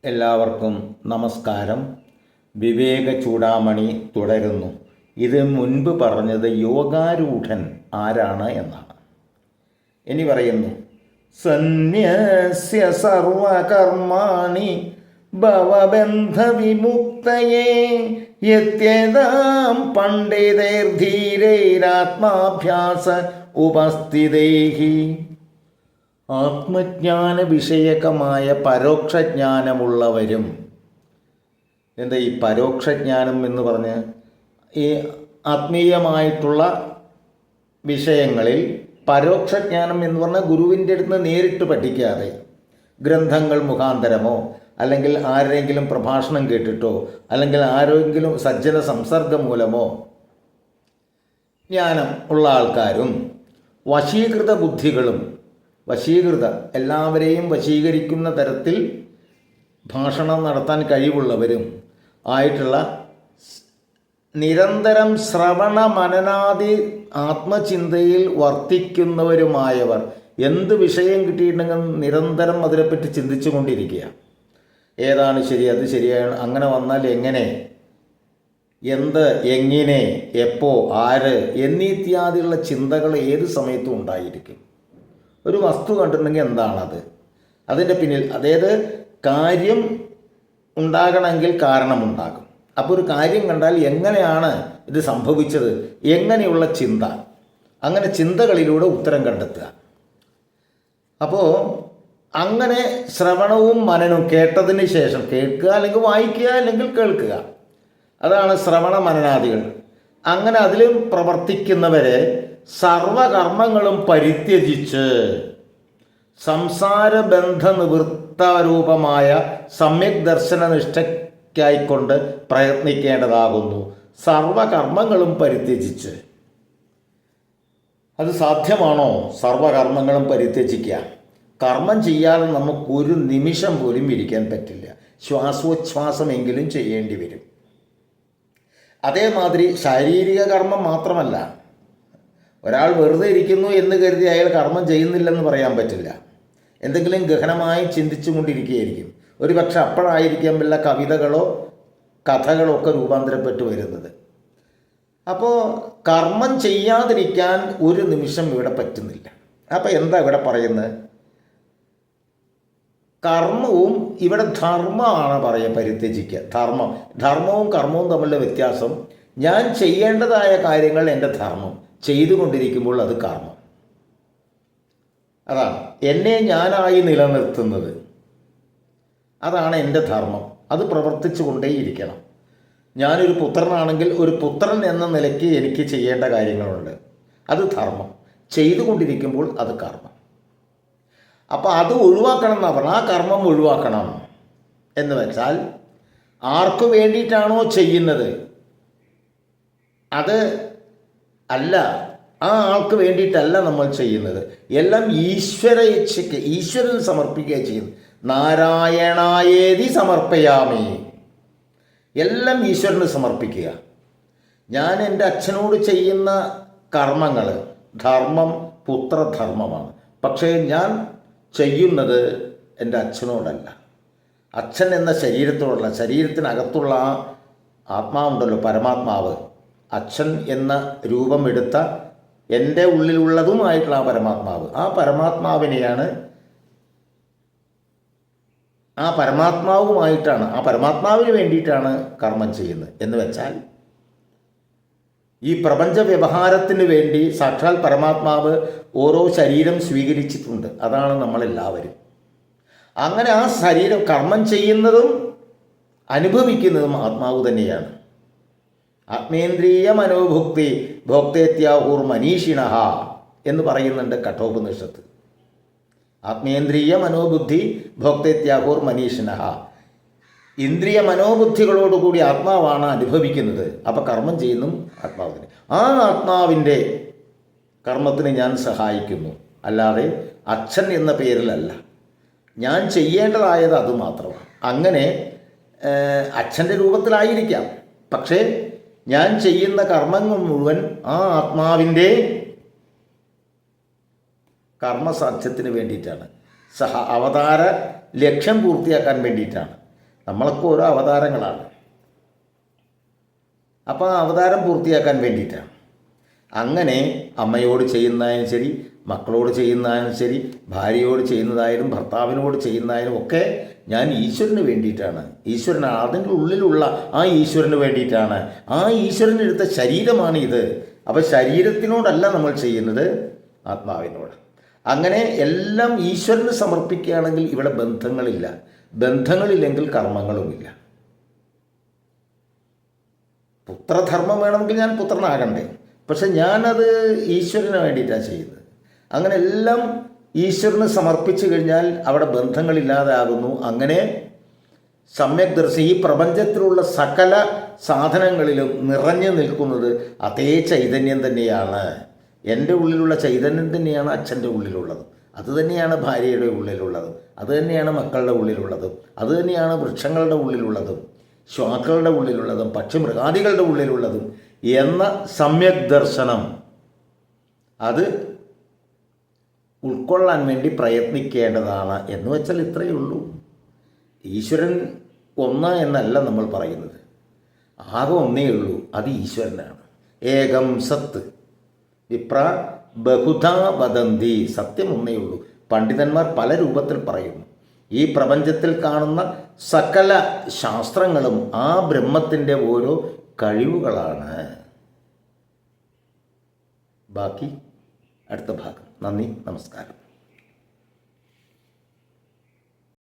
എല്ലാവർക്കും നമസ്കാരം. വിവേക ചൂടാമണി തുടരുന്നു. ഇത് മുൻപ് പറഞ്ഞത് യോഗാരൂഢൻ ആരാണ് എന്നാണ്. ഇനി പറയുന്നു, സന്യസ്യ സർവകർമാണി ഭവബന്ധവിമുക്തയേ യത്യേതാം പണ്ഡിതൈർധീരൈരാത്മാഭ്യാസ ഉപസ്ഥിതൈഹി. ആത്മജ്ഞാന വിഷയകമായ പരോക്ഷജ്ഞാനമുള്ളവരും. എന്താ ഈ പരോക്ഷജ്ഞാനം എന്ന് പറഞ്ഞ് ഈ ആത്മീയമായിട്ടുള്ള വിഷയങ്ങളിൽ പരോക്ഷജ്ഞാനം എന്ന് പറഞ്ഞാൽ ഗുരുവിൻ്റെ അടുത്ത് നേരിട്ട് പഠിക്കാതെ ഗ്രന്ഥങ്ങൾ മുഖാന്തരമോ അല്ലെങ്കിൽ ആരെങ്കിലും പ്രഭാഷണം കേട്ടിട്ടോ അല്ലെങ്കിൽ ആരെങ്കിലും സജ്ജന സംസർഗം മൂലമോ ജ്ഞാനം ഉള്ള ആൾക്കാരും വശീകൃത ബുദ്ധികളും എല്ലാവരെയും വശീകരിക്കുന്ന തരത്തിൽ ഭാഷണം നടത്താൻ കഴിവുള്ളവരും ആയിട്ടുള്ള നിരന്തരം ശ്രവണ മനനാദി ആത്മചിന്തയിൽ വർത്തിക്കുന്നവരുമായവർ. എന്ത് വിഷയം കിട്ടിയിട്ടുണ്ടെങ്കിൽ നിരന്തരം അതിനെപ്പറ്റി ചിന്തിച്ചു കൊണ്ടിരിക്കുക. ഏതാണ് ശരി, അത് ശരിയാണ്, അങ്ങനെ വന്നാൽ എങ്ങനെ, എന്ത്, എങ്ങനെ, എപ്പോ, ആര് എന്നീത്യാദിയുള്ള ചിന്തകൾ ഏത് സമയത്തും ഉണ്ടായിരിക്കും. ഒരു വസ്തു കണ്ടിട്ടുണ്ടെങ്കിൽ എന്താണത്, അതിൻ്റെ പിന്നിൽ, അതായത് കാര്യം ഉണ്ടാകണമെങ്കിൽ കാരണമുണ്ടാകും. അപ്പോൾ ഒരു കാര്യം കണ്ടാൽ എങ്ങനെയാണ് ഇത് സംഭവിച്ചത്, എങ്ങനെയുള്ള ചിന്ത, അങ്ങനെ ചിന്തകളിലൂടെ ഉത്തരം കണ്ടെത്തുക. അപ്പോൾ അങ്ങനെ ശ്രവണവും മനനവും കേട്ടതിന് ശേഷം കേൾക്കുക, അല്ലെങ്കിൽ വായിക്കുക, അല്ലെങ്കിൽ കേൾക്കുക, അതാണ് ശ്രവണ മനനാദികൾ. അങ്ങനെ അതിലും പ്രവർത്തിക്കുന്നവരെ സർവകർമ്മങ്ങളും പരിത്യജിച്ച് സംസാരബന്ധ നിവൃത്താരൂപമായ സമ്യക് ദർശന നിഷ്ഠയ്ക്കായിക്കൊണ്ട് പ്രയത്നിക്കേണ്ടതാകുന്നു. സർവകർമ്മങ്ങളും പരിത്യജിച്ച്. അത് സാധ്യമാണോ? സർവകർമ്മങ്ങളും പരിത്യജിക്കുക. കർമ്മം ചെയ്യാതെ നമുക്കൊരു നിമിഷം പോലും ഇരിക്കാൻ പറ്റില്ല. ശ്വാസോച്ഛ്വാസമെങ്കിലും ചെയ്യേണ്ടി വരും. അതേമാതിരി ശാരീരിക കർമ്മം മാത്രമല്ല, ഒരാൾ വെറുതെ ഇരിക്കുന്നു എന്ന് കരുതി അയാൾ കർമ്മം ചെയ്യുന്നില്ലെന്ന് പറയാൻ പറ്റില്ല. എന്തെങ്കിലും ഗഹനമായി ചിന്തിച്ചു കൊണ്ടിരിക്കുകയായിരിക്കും. ഒരു പക്ഷെ അപ്പോഴായിരിക്കാം വല്ല കവിതകളോ കഥകളോ ഒക്കെ രൂപാന്തരപ്പെട്ടു വരുന്നത്. അപ്പോൾ കർമ്മം ചെയ്യാതിരിക്കാൻ ഒരു നിമിഷം ഇവിടെ പറ്റുന്നില്ല. അപ്പോൾ എന്താ ഇവിടെ പറയുന്നത്? കർമ്മവും ഇവിടെ ധർമ്മമാണ് പറയുക, പരിത്യജിക്കുക. ധർമ്മവും കർമ്മവും തമ്മിലുള്ള വ്യത്യാസം, ഞാൻ ചെയ്യേണ്ടതായ കാര്യങ്ങൾ എൻ്റെ ധർമ്മം, ചെയ്തുകൊണ്ടിരിക്കുമ്പോൾ അത് കർമ്മം. അതാണ് എന്നെ ഞാനായി നിലനിർത്തുന്നത്, അതാണ് എൻ്റെ ധർമ്മം. അത് പ്രവർത്തിച്ചു കൊണ്ടേയിരിക്കണം. ഞാനൊരു പുത്രനാണെങ്കിൽ ഒരു പുത്രൻ എന്ന നിലയ്ക്ക് എനിക്ക് ചെയ്യേണ്ട കാര്യങ്ങളുണ്ട്, അത് ധർമ്മം. ചെയ്തുകൊണ്ടിരിക്കുമ്പോൾ അത് കർമ്മം. അപ്പോൾ അത് ഒഴിവാക്കണം എന്നാണ് പറഞ്ഞാൽ, ആ കർമ്മം ഒഴിവാക്കണം എന്ന് വെച്ചാൽ ആർക്കു വേണ്ടിയിട്ടാണോ ചെയ്യുന്നത് അത് അല്ല, ആ ആൾക്ക് വേണ്ടിയിട്ടല്ല നമ്മൾ ചെയ്യുന്നത്. എല്ലാം ഈശ്വര ഇച്ഛയ്ക്ക്, ഈശ്വരന് സമർപ്പിക്കുകയാണ് ചെയ്യുന്നത്. നാരായണായേതി സമർപ്പയാമി, എല്ലാം ഈശ്വരന് സമർപ്പിക്കുക. ഞാൻ എൻ്റെ അച്ഛനോട് ചെയ്യുന്ന കർമ്മങ്ങൾ ധർമ്മം, പുത്രധർമ്മമാണ്. പക്ഷേ ഞാൻ ചെയ്യുന്നത് എൻ്റെ അച്ഛനോടല്ല, അച്ഛൻ എന്ന ശരീരത്തോടല്ല. ശരീരത്തിനകത്തുള്ള ആ ആത്മാവുണ്ടല്ലോ, പരമാത്മാവ്, അച്ഛൻ എന്ന രൂപമെടുത്ത എൻ്റെ ഉള്ളിലുള്ളതുമായിട്ടുള്ള ആ പരമാത്മാവ്, ആ പരമാത്മാവിനെയാണ്, ആ പരമാത്മാവുമായിട്ടാണ്, ആ പരമാത്മാവിന് വേണ്ടിയിട്ടാണ് കർമ്മം ചെയ്യുന്നത്. എന്ന് വെച്ചാൽ ഈ പ്രപഞ്ച വ്യവഹാരത്തിന് വേണ്ടി സാക്ഷാൽ പരമാത്മാവ് ഓരോ ശരീരം സ്വീകരിച്ചിട്ടുണ്ട്. അതാണ് നമ്മളെല്ലാവരും. അങ്ങനെ ആ ശരീരം കർമ്മം ചെയ്യുന്നതും അനുഭവിക്കുന്നതും ആത്മാവ് തന്നെയാണ്. ആത്മേന്ദ്രിയ മനോഭുക്തി ഭോക്തേത്യാഹൂർ മനീഷിണഹ എന്ന് പറയുന്നുണ്ട് കഠോപനിഷത്ത്. ആത്മേന്ദ്രിയ മനോബുദ്ധി ഭോക്തേത്യാഹൂർ മനീഷിണഹ. ഇന്ദ്രിയ മനോബുദ്ധികളോടുകൂടി ആത്മാവാണ് അനുഭവിക്കുന്നത്. അപ്പോൾ കർമ്മം ചെയ്യുന്നു ആത്മാവിന്. ആ ആത്മാവിൻ്റെ കർമ്മത്തിന് ഞാൻ സഹായിക്കുന്നു, അല്ലാതെ അച്ഛൻ എന്ന പേരിലല്ല. ഞാൻ ചെയ്യേണ്ടതായത് അതുമാത്രമാണ്. അങ്ങനെ അച്ഛൻ്റെ രൂപത്തിലായിരിക്കാം, പക്ഷേ ഞാൻ ചെയ്യുന്ന കർമ്മങ്ങൾ മുഴുവൻ ആ ആത്മാവിൻ്റെ കർമ്മസാധ്യത്തിന് വേണ്ടിയിട്ടാണ്, അവതാര ലക്ഷ്യം പൂർത്തിയാക്കാൻ വേണ്ടിയിട്ടാണ്. നമ്മളൊക്കെ ഓരോ അവതാരങ്ങളാണ്. അപ്പോൾ ആ അവതാരം പൂർത്തിയാക്കാൻ വേണ്ടിയിട്ടാണ്. അങ്ങനെ അമ്മയോട് ചെയ്യുന്നതായാലും ശരി, മക്കളോട് ചെയ്യുന്നതായാലും ശരി, ഭാര്യയോട് ചെയ്യുന്നതായാലും ഭർത്താവിനോട് ചെയ്യുന്നതായാലും ഒക്കെ ഞാൻ ഈശ്വരന് വേണ്ടിയിട്ടാണ്. ഈശ്വരൻ അതിൻ്റെ ഉള്ളിലുള്ള ആ ഈശ്വരന് വേണ്ടിയിട്ടാണ്. ആ ഈശ്വരൻ എടുത്ത ശരീരമാണ് ഇത്. അപ്പോൾ ശരീരത്തിനോടല്ല നമ്മൾ ചെയ്യുന്നത്, ആത്മാവിനോട്. അങ്ങനെ എല്ലാം ഈശ്വരന് സമർപ്പിക്കുകയാണെങ്കിൽ ഇവിടെ ബന്ധങ്ങളില്ല. ബന്ധങ്ങളില്ലെങ്കിൽ കർമ്മങ്ങളുമില്ല. പുത്രധർമ്മം വേണമെങ്കിൽ ഞാൻ പുത്രനാകണ്ടേ, പക്ഷെ ഞാനത് ഈശ്വരന് വേണ്ടിയിട്ടാണ് ചെയ്യുന്നത്. അങ്ങനെ എല്ലാം ഈശ്വരന് സമർപ്പിച്ചു കഴിഞ്ഞാൽ അവിടെ ബന്ധങ്ങളില്ലാതാകുന്നു. അങ്ങനെ സമ്യക് ദർശനം ഈ പ്രപഞ്ചത്തിലുള്ള സകല സാധനങ്ങളിലും നിറഞ്ഞു നിൽക്കുന്നത് അതേ ചൈതന്യം തന്നെയാണ്. എൻ്റെ ഉള്ളിലുള്ള ചൈതന്യം തന്നെയാണ് അച്ഛൻ്റെ ഉള്ളിലുള്ളത്, അതുതന്നെയാണ് ഭാര്യയുടെ ഉള്ളിലുള്ളതും, അതുതന്നെയാണ് മക്കളുടെ ഉള്ളിലുള്ളതും, അതുതന്നെയാണ് വൃക്ഷങ്ങളുടെ ഉള്ളിലുള്ളതും, ശ്വാക്കളുടെ ഉള്ളിലുള്ളതും, പക്ഷിമൃഗാദികളുടെ ഉള്ളിലുള്ളതും എന്ന സമ്യക് ദർശനം അത് ഉൾക്കൊള്ളാൻ വേണ്ടി പ്രയത്നിക്കേണ്ടതാണ്. എന്ന് വെച്ചാൽ ഇത്രയേ ഉള്ളൂ. ഈശ്വരൻ ഒന്ന് എന്നല്ല നമ്മൾ പറയുന്നത്, ആകെ ഒന്നേ ഉള്ളൂ, അത് ഈശ്വരനാണ്. ഏകം സത്ത് വിപ്ര ബഹുധാ വദന്തി, സത്യം ഒന്നേ ഉള്ളൂ. പണ്ഡിതന്മാർ പല രൂപത്തിൽ പറയുന്നു. ഈ പ്രപഞ്ചത്തിൽ കാണുന്ന സകല ശാസ്ത്രങ്ങളും ആ ബ്രഹ്മത്തിൻ്റെ ഓരോ കഴിവുകളാണ്. ബാക്കി അടുത്ത ഭാഗം. നന്ദി, നമസ്കാരം.